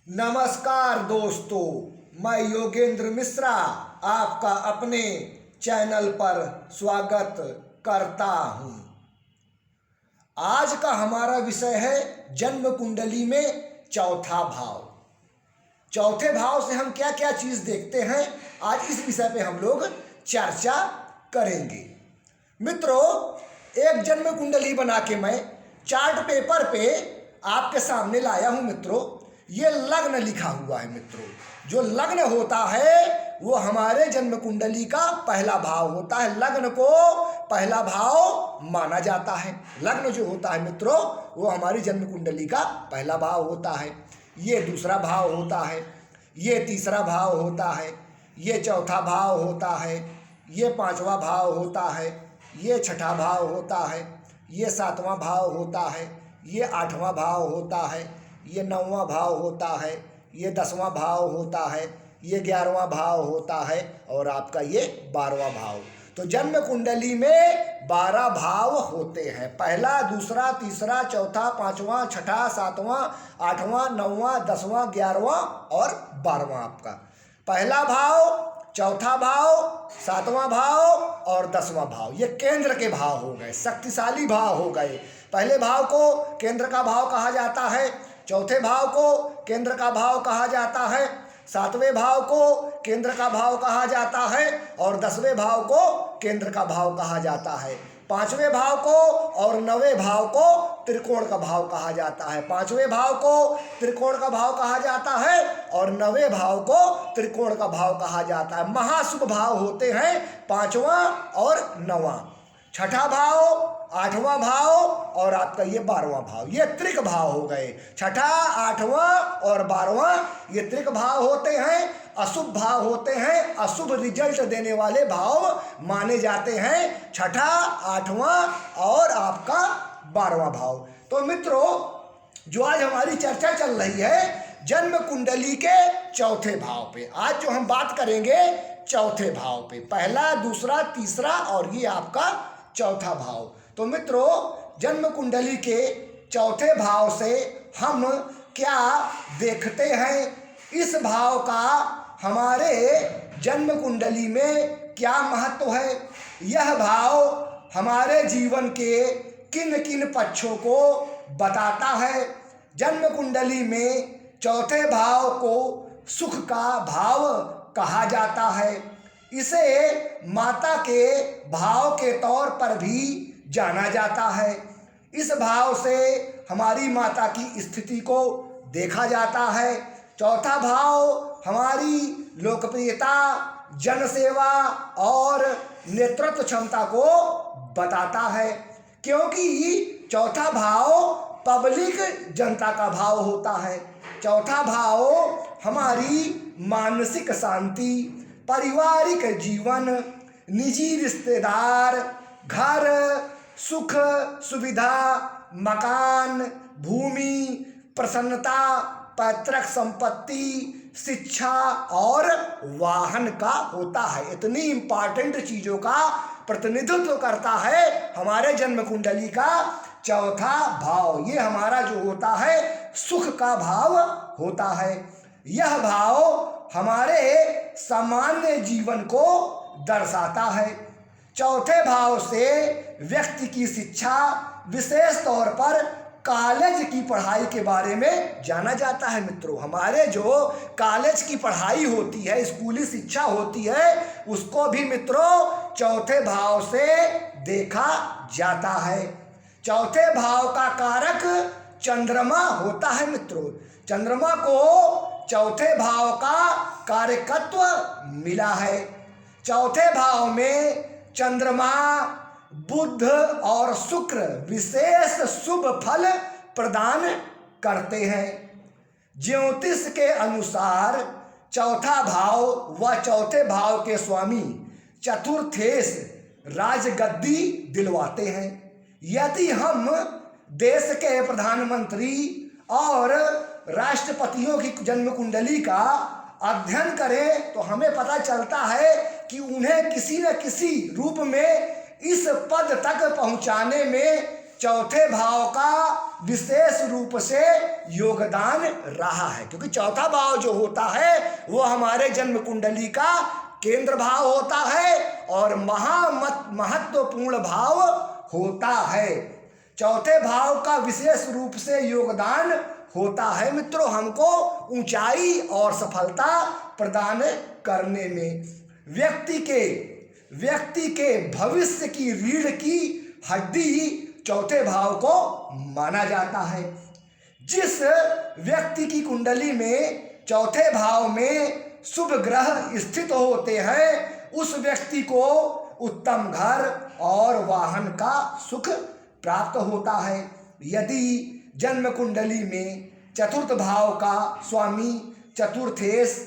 नमस्कार दोस्तों, मैं योगेंद्र मिश्रा आपका अपने चैनल पर स्वागत करता हूं। आज का हमारा विषय है जन्म कुंडली में चौथा भाव। चौथे भाव से हम क्या क्या चीज़ देखते हैं, आज इस विषय पे हम लोग चर्चा करेंगे। मित्रों, एक जन्म कुंडली बना के मैं चार्ट पेपर पे आपके सामने लाया हूं। मित्रों, ये लग्न लिखा हुआ है। मित्रों, जो लग्न होता है वो हमारे जन्म कुंडली का पहला भाव होता है। लग्न को पहला भाव माना जाता है। लग्न जो होता है मित्रों, वो हमारी जन्म कुंडली का पहला भाव होता है। ये दूसरा भाव होता है, ये तीसरा भाव होता है, ये चौथा भाव होता है, ये पांचवा भाव होता है, ये छठा भाव होता है, ये सातवां भाव होता है, ये आठवां भाव होता है, ये नौवां भाव होता है, ये 10वां भाव होता है, ये 11वां भाव होता है और आपका ये 12वां भाव। तो जन्म कुंडली में 12 भाव होते हैं। पहला, दूसरा, तीसरा, चौथा, पांचवा, छठा, सातवां, आठवां, नौवां, 10वां, 11वां और 12वां। आपका पहला भाव, चौथा भाव, सातवां भाव और 10वां भाव, ये केंद्र के भाव हो गए, शक्तिशाली भाव हो गए। पहले भाव को केंद्र का भाव कहा जाता है, चौथे भाव को केंद्र का भाव कहा जाता है, सातवें भाव को केंद्र का भाव कहा जाता है और 10वें भाव को केंद्र का भाव कहा जाता है। पांचवें भाव को और 9वें भाव को त्रिकोण का भाव कहा जाता है। पांचवें भाव को त्रिकोण का भाव कहा जाता है और 9वें भाव को त्रिकोण का भाव कहा जाता है। महाशुभ भाव होते हैं पांचवा और 9वां। छठा भाव, 8वां भाव और आपका ये 12वां भाव, ये त्रिक भाव हो गए। छठा, 8वां और 12वां ये त्रिक भाव होते हैं, अशुभ भाव होते हैं, अशुभ रिजल्ट देने वाले भाव माने जाते हैं। छठा, 8वां और आपका 12वां भाव। तो मित्रों, जो आज हमारी चर्चा चल रही है जन्म कुंडली के चौथे भाव पे, आज जो हम बात करेंगे चौथे भाव पे, पहला, दूसरा, तीसरा और ये आपका चौथा भाव। तो मित्रों, जन्म कुंडली के चौथे भाव से हम क्या देखते हैं, इस भाव का हमारे जन्म कुंडली में क्या महत्व है, यह भाव हमारे जीवन के किन किन पक्षों को बताता है। जन्म कुंडली में चौथे भाव को सुख का भाव कहा जाता है। इसे माता के भाव के तौर पर भी जाना जाता है। इस भाव से हमारी माता की स्थिति को देखा जाता है। चौथा भाव हमारी लोकप्रियता, जनसेवा और नेतृत्व क्षमता को बताता है, क्योंकि चौथा भाव पब्लिक, जनता का भाव होता है। चौथा भाव हमारी मानसिक शांति, पारिवारिक जीवन, निजी रिश्तेदार, घर, सुख सुविधा, मकान, भूमि, प्रसन्नता, पैतृक संपत्ति, शिक्षा और वाहन का होता है। इतनी इंपॉर्टेंट चीज़ों का प्रतिनिधित्व करता है हमारे जन्म कुंडली का चौथा भाव। ये हमारा जो होता है सुख का भाव होता है। यह भाव हमारे सामान्य जीवन को दर्शाता है। चौथे भाव से व्यक्ति की शिक्षा, विशेष तौर पर कॉलेज की पढ़ाई के बारे में जाना जाता है। मित्रों, हमारे जो कॉलेज की पढ़ाई होती है, स्कूली शिक्षा होती है, उसको भी मित्रों चौथे भाव से देखा जाता है। चौथे भाव का कारक चंद्रमा होता है। मित्रों, चंद्रमा को चौथे भाव का कारकत्व मिला है। चौथे भाव में चंद्रमा, बुध और शुक्र विशेष शुभ फल प्रदान करते हैं। ज्योतिष के अनुसार चौथा भाव व चौथे भाव के स्वामी चतुर्थेश राजगद्दी दिलवाते हैं। यदि हम देश के प्रधानमंत्री और राष्ट्रपतियों की जन्म कुंडली का अध्ययन करें तो हमें पता चलता है कि उन्हें किसी न किसी रूप में इस पद तक पहुंचाने में चौथे भाव का विशेष रूप से योगदान रहा है, क्योंकि चौथा भाव जो होता है वो हमारे जन्म कुंडली का केंद्र भाव होता है और महत्वपूर्ण भाव होता है। चौथे भाव का विशेष रूप से योगदान होता है मित्रों हमको ऊंचाई और सफलता प्रदान करने में। व्यक्ति के भविष्य की रीढ़ की हड्डी चौथे भाव को माना जाता है। जिस व्यक्ति की कुंडली में चौथे भाव में शुभ ग्रह स्थित होते हैं उस व्यक्ति को उत्तम घर और वाहन का सुख प्राप्त होता है। यदि जन्म कुंडली में चतुर्थ भाव का स्वामी चतुर्थेश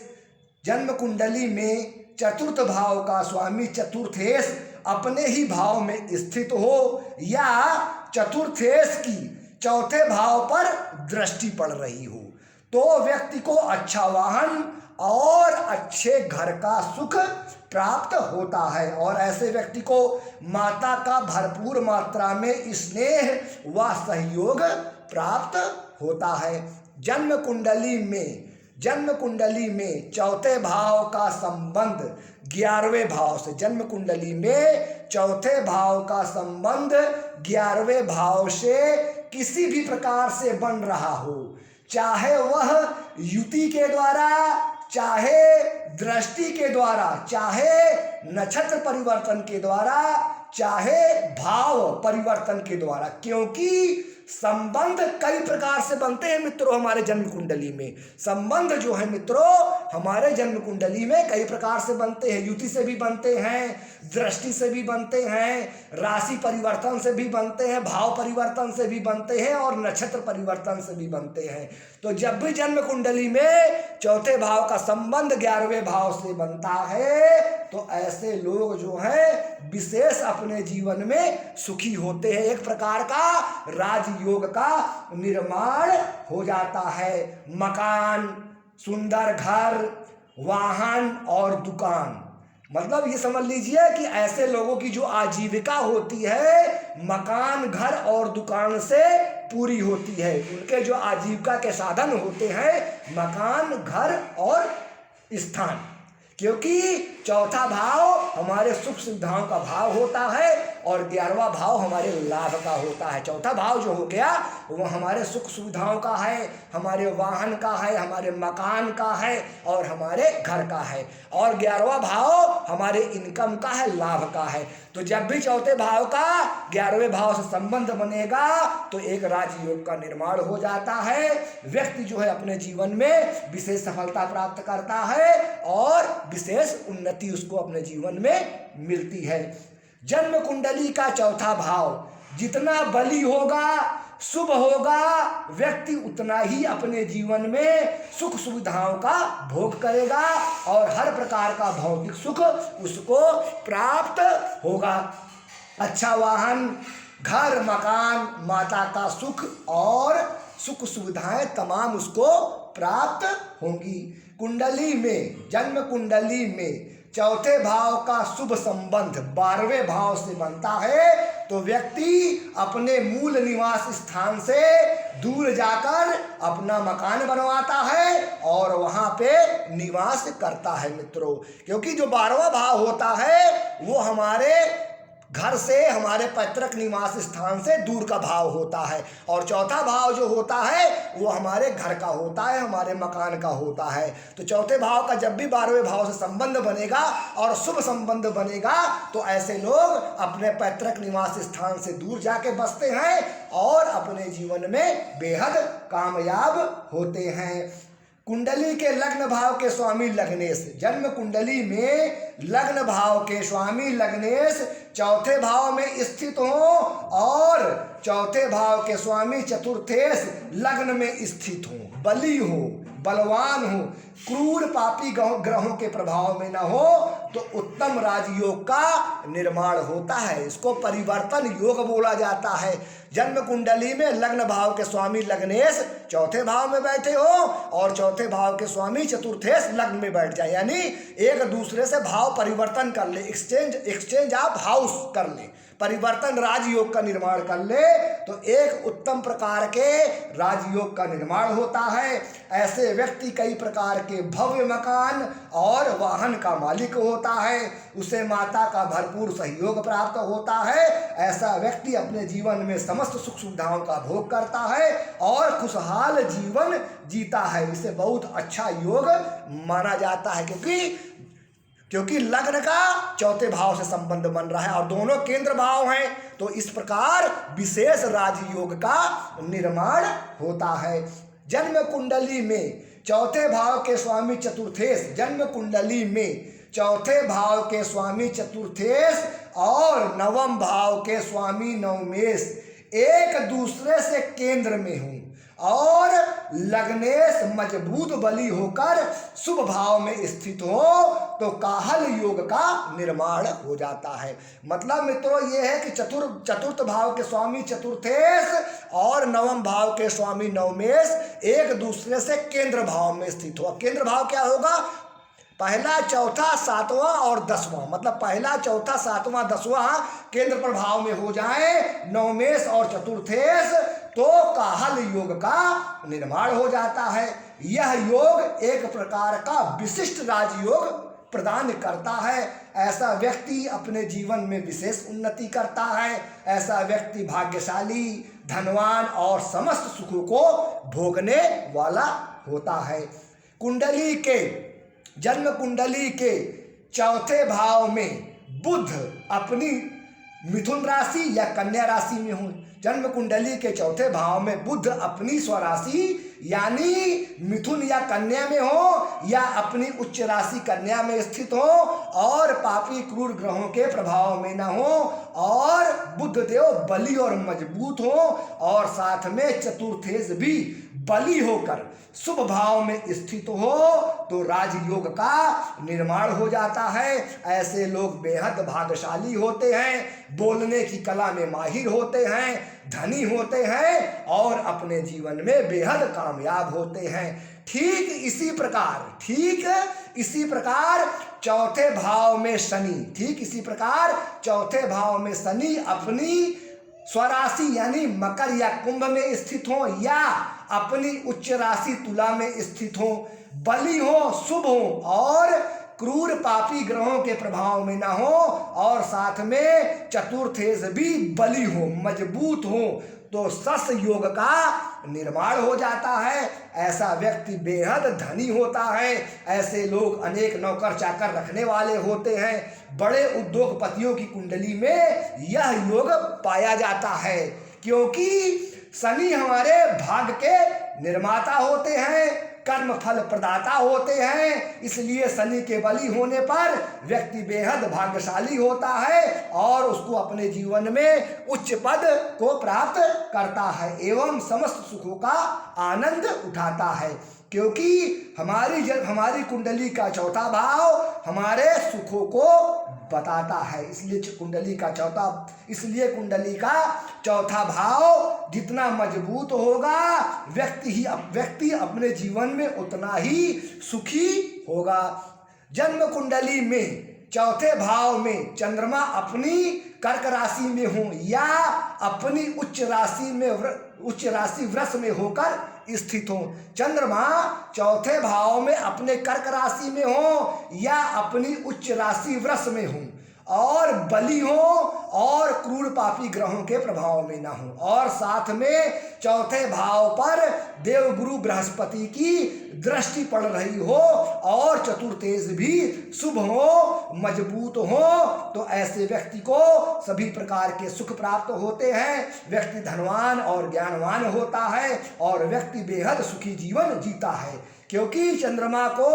जन्म कुंडली में चतुर्थ भाव का स्वामी चतुर्थेश अपने ही भाव में स्थित हो या चतुर्थेश की चौथे भाव पर दृष्टि पड़ रही हो तो व्यक्ति को अच्छा वाहन और अच्छे घर का सुख प्राप्त होता है और ऐसे व्यक्ति को माता का भरपूर मात्रा में स्नेह व सहयोग प्राप्त होता है। जन्म कुंडली में चौथे भाव का संबंध 11वें भाव से जन्म कुंडली में चौथे भाव का संबंध 11वें भाव से किसी भी प्रकार से बन रहा हो, चाहे वह युति के द्वारा, चाहे दृष्टि के द्वारा, चाहे नक्षत्र परिवर्तन के द्वारा, चाहे भाव परिवर्तन के द्वारा, क्योंकि संबंध कई प्रकार से बनते हैं मित्रों हमारे जन्म कुंडली में। संबंध जो है मित्रों हमारे जन्म कुंडली में कई प्रकार से बनते हैं। युति से भी बनते हैं, दृष्टि से भी बनते हैं, राशि परिवर्तन से भी बनते हैं, भाव परिवर्तन से भी बनते हैं और नक्षत्र परिवर्तन से भी बनते हैं। तो जब भी जन्म कुंडली में चौथे भाव का संबंध 11वें भाव से बनता है तो ऐसे लोग जो हैं विशेष अपने जीवन में सुखी होते हैं। एक प्रकार का राजयोग का निर्माण हो जाता है। मकान, सुंदर घर, वाहन और दुकान, मतलब ये समझ लीजिए कि ऐसे लोगों की जो आजीविका होती है मकान, घर और दुकान से पूरी होती है। उनके जो आजीविका के साधन होते हैं मकान, घर और स्थान, क्योंकि चौथा भाव हमारे सुख सुविधाओं का भाव होता है और 11वां भाव हमारे लाभ का होता है। चौथा भाव जो हो गया वो हमारे सुख सुविधाओं का है, हमारे वाहन का है, हमारे मकान का है और हमारे घर का है और 11वां भाव हमारे इनकम का है, लाभ का है। तो जब भी चौथे भाव का 11वें भाव से संबंध बनेगा तो एक राजयोग का निर्माण हो जाता है। व्यक्ति जो है अपने जीवन में विशेष सफलता प्राप्त करता है और विशेष उन्नति उसको अपने जीवन में मिलती है। जन्म कुंडली का चौथा भाव जितना बली होगा, शुभ होगा, व्यक्ति उतना ही अपने जीवन में सुख सुविधाओं का भोग करेगा और हर प्रकार का भौतिक सुख उसको प्राप्त होगा। अच्छा वाहन, घर, मकान, माता का सुख और सुख सुविधाएं तमाम उसको प्राप्त होंगी। कुंडली में, जन्म कुंडली में चौथे भाव का शुभ संबंध 12वें भाव से बनता है तो व्यक्ति अपने मूल निवास स्थान से दूर जाकर अपना मकान बनवाता है और वहां पे निवास करता है मित्रों, क्योंकि जो 12वां भाव होता है वो हमारे घर से, हमारे पैतृक निवास स्थान से दूर का भाव होता है और चौथा भाव जो होता है वो हमारे घर का होता है, हमारे मकान का होता है। तो चौथे भाव का जब भी 12वें भाव से संबंध बनेगा और शुभ संबंध बनेगा तो ऐसे लोग अपने पैतृक निवास स्थान से दूर जाके बसते हैं और अपने जीवन में बेहद कामयाब होते हैं। कुंडली के लग्न भाव के स्वामी लग्नेश, जन्म कुंडली में लग्न भाव के स्वामी लग्नेश चौथे भाव में स्थित हो और चौथे भाव के स्वामी चतुर्थेश लग्न में स्थित हो, बली हो, बलवान हो, क्रूर पापी ग्रहों के प्रभाव में न हो तो उत्तम राजयोग का निर्माण होता है। इसको परिवर्तन योग बोला जाता है। जन्म कुंडली में लग्न भाव के स्वामी लग्नेश चौथे भाव में बैठे हो और चौथे भाव के स्वामी चतुर्थेश लग्न में बैठ जाए, यानी एक दूसरे से भाव परिवर्तन कर ले, एक्सचेंज ऑफ हाउस कर ले, परिवर्तन राजयोग का निर्माण कर ले तो एक उत्तम प्रकार के राजयोग का निर्माण होता है। ऐसे व्यक्ति कई प्रकार के भव्य मकान और वाहन का मालिक होता है, उसे माता का भरपूर सहयोग प्राप्त होता है। ऐसा व्यक्ति अपने जीवन में समस्त सुख सुविधाओं का भोग करता है और खुशहाल जीवन जीता है। इसे बहुत अच्छा योग माना जाता है क्योंकि लग्न का चौथे भाव से संबंध बन रहा है और दोनों केंद्र भाव हैं, तो इस प्रकार विशेष राजयोग का निर्माण होता है। जन्म कुंडली में चौथे भाव के स्वामी चतुर्थेश, जन्म कुंडली में चौथे भाव के स्वामी चतुर्थेश और नवम भाव के स्वामी नवमेश एक दूसरे से केंद्र में हूँ और लग्नेश मजबूत बली होकर शुभ भाव में स्थित हो तो काहल योग का निर्माण हो जाता है। मतलब मित्रों ये है कि चतुर्थ भाव के स्वामी चतुर्थेश और नवम भाव के स्वामी नवमेश एक दूसरे से केंद्र भाव में स्थित हो। केंद्र भाव क्या होगा? पहला, चौथा, सातवां और दसवां, मतलब पहला, चौथा, सातवां, दसवां केंद्र प्रभाव में हो जाए नवमेश और चतुर्थेश तो काहल योग का निर्माण हो जाता है। यह योग एक प्रकार का विशिष्ट राजयोग प्रदान करता है। ऐसा व्यक्ति अपने जीवन में विशेष उन्नति करता है। ऐसा व्यक्ति भाग्यशाली, धनवान और समस्त सुखों को भोगने वाला होता है। कुंडली के जन्म कुंडली के चौथे भाव में बुध अपनी मिथुन राशि या कन्या राशि में हो। जन्म कुंडली के चौथे भाव में बुध अपनी स्वराशि यानी मिथुन या कन्या में हो या अपनी उच्च राशि कन्या में स्थित हो और पापी क्रूर ग्रहों के प्रभाव में न हो और बुध देव बली और मजबूत हो और साथ में चतुर्थेश भी बली होकर शुभ भाव में स्थित हो तो राजयोग का निर्माण हो जाता है। ऐसे लोग बेहद भाग्यशाली होते हैं, बोलने की कला में माहिर होते हैं, धनी होते हैं और अपने जीवन में बेहद कामयाब होते हैं। ठीक इसी प्रकार चौथे भाव में शनि अपनी स्वराशि यानी मकर या कुंभ में स्थित हो या अपनी उच्च राशि तुला में स्थित हो, बली हो, शुभ हो और क्रूर पापी ग्रहों के प्रभाव में ना हो और साथ में चतुर्थेश भी बली हो, मजबूत हो तो सस योग का निर्माण हो जाता है। ऐसा व्यक्ति बेहद धनी होता है। ऐसे लोग अनेक नौकर चाकर रखने वाले होते हैं। बड़े उद्योगपतियों की कुंडली में यह योग पाया जाता है क्योंकि शनि हमारे भाग्य के निर्माता होते हैं, कर्म फल प्रदाता होते हैं। इसलिए शनि के बली होने पर व्यक्ति बेहद भाग्यशाली होता है और उसको अपने जीवन में उच्च पद को प्राप्त करता है एवं समस्त सुखों का आनंद उठाता है क्योंकि हमारी कुंडली का चौथा भाव हमारे सुखों को बताता है। इसलिए कुंडली का चौथा भाव जितना मजबूत होगा व्यक्ति अपने जीवन में उतना ही सुखी होगा। जन्म कुंडली में चौथे भाव में चंद्रमा अपनी कर्क राशि में हो या अपनी उच्च राशि वृष में होकर स्थित हो। चंद्रमा चौथे भाव में अपने कर्क राशि में हो या अपनी उच्च राशि वृष में हो और बली हो और क्रूर पापी ग्रहों के प्रभाव में ना हो और साथ में चौथे भाव पर देवगुरु बृहस्पति की दृष्टि पड़ रही हो और चतुर्थेश भी शुभ हो, मजबूत हो तो ऐसे व्यक्ति को सभी प्रकार के सुख प्राप्त होते हैं। व्यक्ति धनवान और ज्ञानवान होता है और व्यक्ति बेहद सुखी जीवन जीता है क्योंकि चंद्रमा को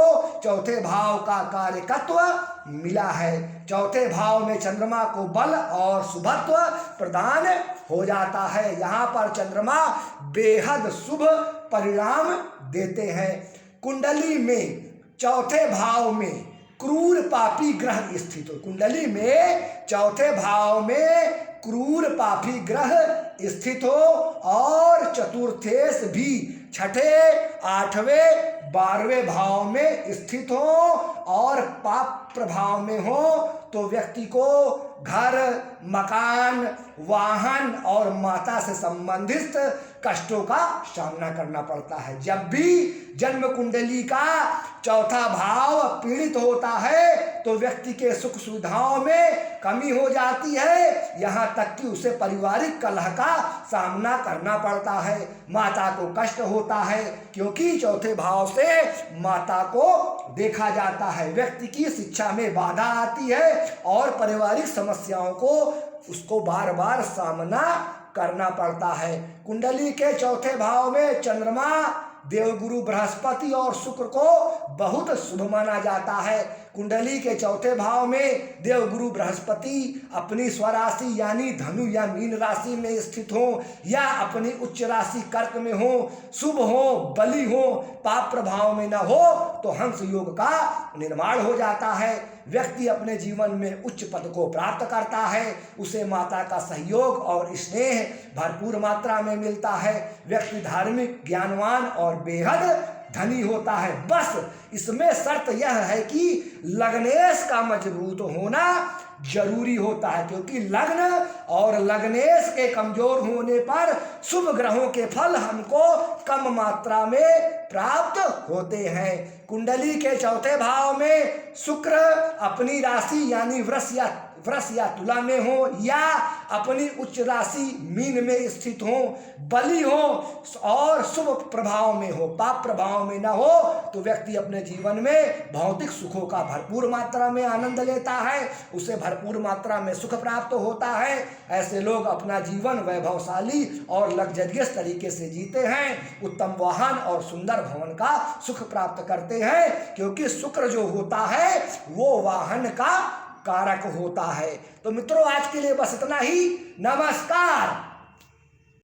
चौथे भाव का कार्यकत्व मिला है। चौथे भाव में चंद्रमा को बल और शुभत्व प्रदान हो जाता है। यहाँ पर चंद्रमा बेहद शुभ परिणाम देते हैं। कुंडली में चौथे भाव में क्रूर पापी ग्रह स्थित हो। कुंडली में चौथे भाव में क्रूर पापी ग्रह स्थित हो और चतुर्थेश भी छठे, आठवें, 12वें भाव में स्थित हो और पाप प्रभाव में हो तो व्यक्ति को घर, मकान, वाहन और माता से संबंधित कष्टों का सामना करना पड़ता है। जब भी जन्म कुंडली का चौथा भाव पीड़ित होता है तो व्यक्ति के सुख सुविधाओं में कमी हो जाती है, यहाँ तक कि उसे पारिवारिक कलह का सामना करना पड़ता है। माता को कष्ट होता है क्योंकि चौथे भाव से माता को देखा जाता है। व्यक्ति की शिक्षा में बाधा आती है और पारिवारिक समस्याओं को उसको बार बार सामना करना पड़ता है। कुंडली के चौथे भाव में चंद्रमा, देवगुरु बृहस्पति और शुक्र को बहुत शुभ माना जाता है। कुंडली के चौथे भाव में देवगुरु बृहस्पति अपनी स्वराशि यानी धनु या मीन राशि में स्थित हो या अपनी उच्च राशि कर्क में हो, शुभ हो, बली हो, पाप प्रभाव में न हो तो हंस योग का निर्माण हो जाता है। व्यक्ति अपने जीवन में उच्च पद को प्राप्त करता है, उसे माता का सहयोग और स्नेह भरपूर मात्रा में मिलता है। व्यक्ति धार्मिक, ज्ञानवान और बेहद धनी होता है। बस इसमें शर्त यह है कि लग्नेश का मजबूत होना जरूरी होता है, क्योंकि लग्न और लग्नेश के कमजोर होने पर शुभ ग्रहों के फल हमको कम मात्रा में प्राप्त होते हैं। कुंडली के चौथे भाव में शुक्र अपनी राशि यानी वृष या तुला में हो या अपनी उच्च राशि मीन में स्थित हो, बली हो और शुभ प्रभाव में हो, पाप प्रभाव में न हो तो व्यक्ति अपने जीवन में भौतिक सुखों का भरपूर मात्रा में आनंद लेता है, उसे भरपूर मात्रा में सुख प्राप्त होता है। ऐसे लोग अपना जीवन वैभवशाली और लग्जरियस तरीके से जीते हैं, उत्तम वाहन और सुंदर भवन का सुख प्राप्त करते हैं, क्योंकि शुक्र जो होता है वो वाहन का कारक होता है। तो मित्रों, आज के लिए बस इतना ही। नमस्कार।